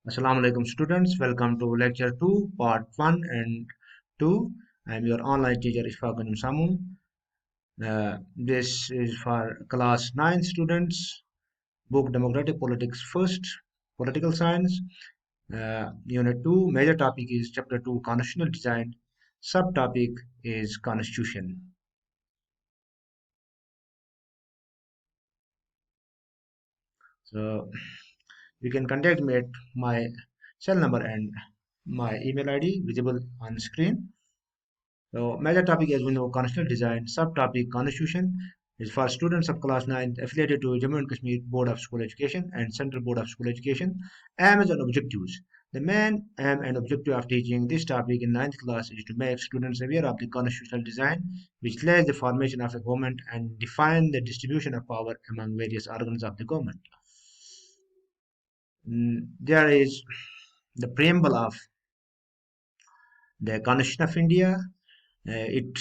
Assalamu alaikum students, welcome to lecture 2 part 1 and 2. I am your online teacher Ishfaqsamoonvlogs. This is for class 9 students, book Democratic Politics First, Political Science, unit 2. Major topic is chapter 2 Constitutional Design, subtopic is Constitution. So you can contact me at my cell number and my email ID visible on screen. So major topic, as we know, constitutional design. Subtopic constitution is for students of class 9 affiliated to Jammu and Kashmir Board of School Education and Central Board of School Education. Aims and objectives. The main aim and objective of teaching this topic in ninth class is to make students aware of the constitutional design, which lays the formation of a government and define the distribution of power among various organs of the government. There is the preamble of the Constitution of India. It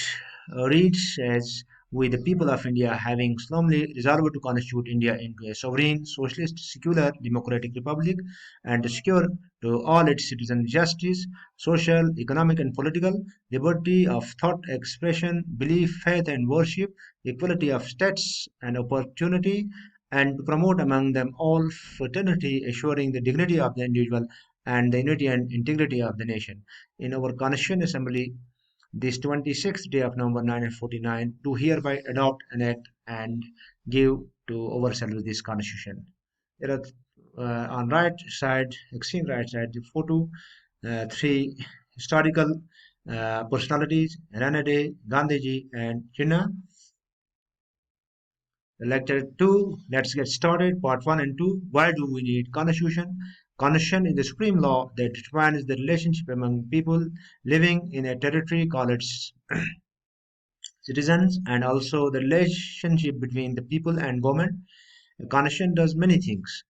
reads as we, the people of India, having solemnly resolved to constitute India into a sovereign, socialist, secular, democratic republic, and to secure to all its citizens justice, social, economic, and political, liberty of thought, expression, belief, faith, and worship, equality of status and opportunity, and to promote among them all fraternity, assuring the dignity of the individual and the unity and integrity of the nation. In our Constitution Assembly, this 26th day of November 1949, do hereby adopt, enact, and give to ourselves this constitution. There are on right side, extreme right side, the photo, three historical personalities: Rana Day, Gandhiji, and Jinnah. Lecture 2, let's get started. Part 1 and 2. Why do we need constitution? Constitution is the supreme law that defines the relationship among people living in a territory called its citizens, and also the relationship between the people and government. A constitution does many things.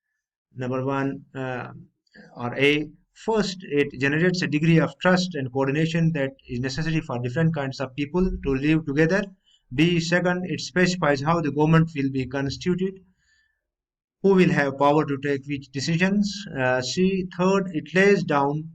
Number one, or A, first, it generates a degree of trust and coordination that is necessary for different kinds of people to live together. B, second, it specifies how the government will be constituted, who will have power to take which decisions. C, third, it lays down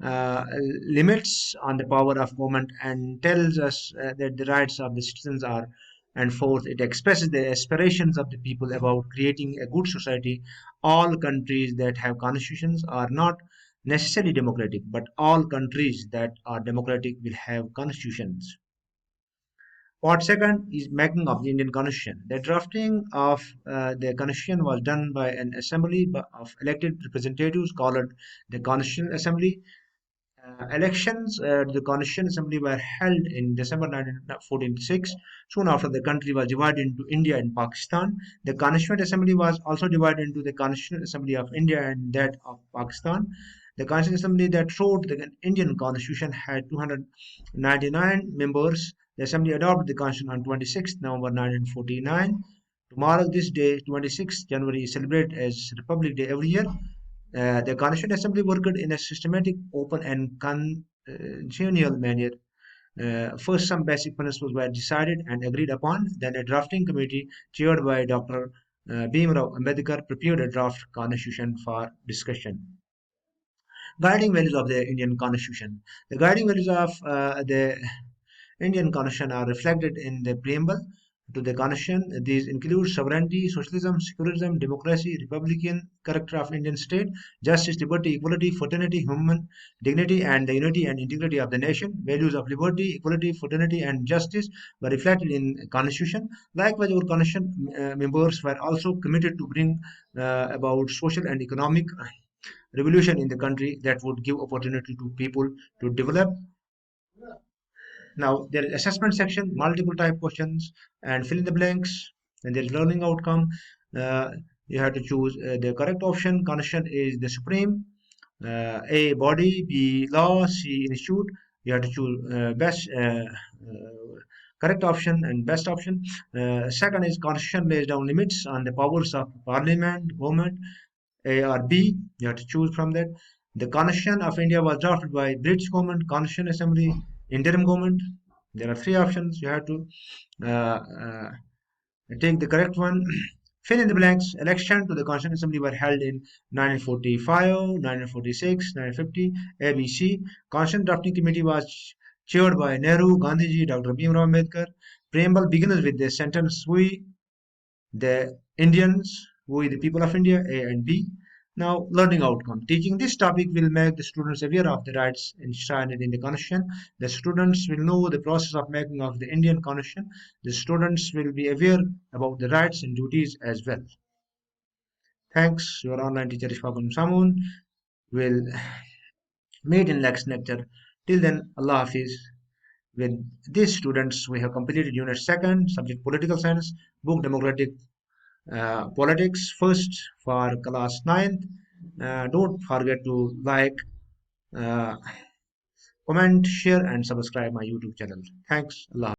uh, limits on the power of government and tells us that the rights of the citizens are. And fourth, it expresses the aspirations of the people about creating a good society. All countries that have constitutions are not necessarily democratic, but all countries that are democratic will have constitutions. Part second is making of the Indian Constitution. The drafting of the Constitution was done by an assembly of elected representatives called the Constitutional Assembly. Elections to the Constitutional Assembly were held in December 1946. Soon after, the country was divided into India and Pakistan. The Constituent Assembly was also divided into the Constitutional Assembly of India and that of Pakistan. The Constitutional Assembly that wrote the Indian Constitution had 299 members. The Assembly adopted the Constitution on 26 November 1949. To mark this day, 26 January, is celebrated as Republic Day every year. The Constituent Assembly worked in a systematic, open, and congenial manner. First, some basic principles were decided and agreed upon. Then, a drafting committee chaired by Dr. Bhimrao Ambedkar prepared a draft constitution for discussion. Guiding values of the Indian Constitution. The guiding values of the Indian Constitution are reflected in the preamble to the Constitution. These include sovereignty, socialism, secularism, democracy, republican character of Indian state, justice, liberty, equality, fraternity, human dignity, and the unity and integrity of the nation. Values of liberty, equality, fraternity, and justice were reflected in Constitution. Likewise, our Constitution members were also committed to bring about social and economic revolution in the country that would give opportunity to people to develop. Now there is assessment section, multiple type questions, and fill in the blanks. And there is learning outcome. Uh, you have to choose the correct option. Constitution is the supreme. A, body. B, law. C, institute. You have to choose best correct option and best option. Second is Constitution lays down limits on the powers of Parliament, government. A or B. You have to choose from that. The Constitution of India was drafted by British government, Constitution Assembly, interim government. There are three options. You have to uh, uh, take the correct one. Fill in the blanks. Election to the Constituent Assembly were held in 1945, 1946, 1950. ABC. Constitution Drafting Committee was chaired by Nehru, Gandhiji, Dr. Bhimrao Ambedkar. Preamble begins with the sentence "We, the Indians, we the people of India," A and B. Now, learning outcome. Teaching this topic will make the students aware of the rights enshrined in the Constitution. The students will know the process of making of the Indian Constitution. The students will be aware about the rights and duties as well. Thanks. Your online teacher Ishfaqsamoon will meet in next lecture. Till then, Allah Hafiz. With these students, we have completed Unit 2nd, subject Political Science, book Democratic Politics, first for class 9th. Don't forget to like, uh, comment, share, and subscribe my YouTube channel. Thanks. Allah.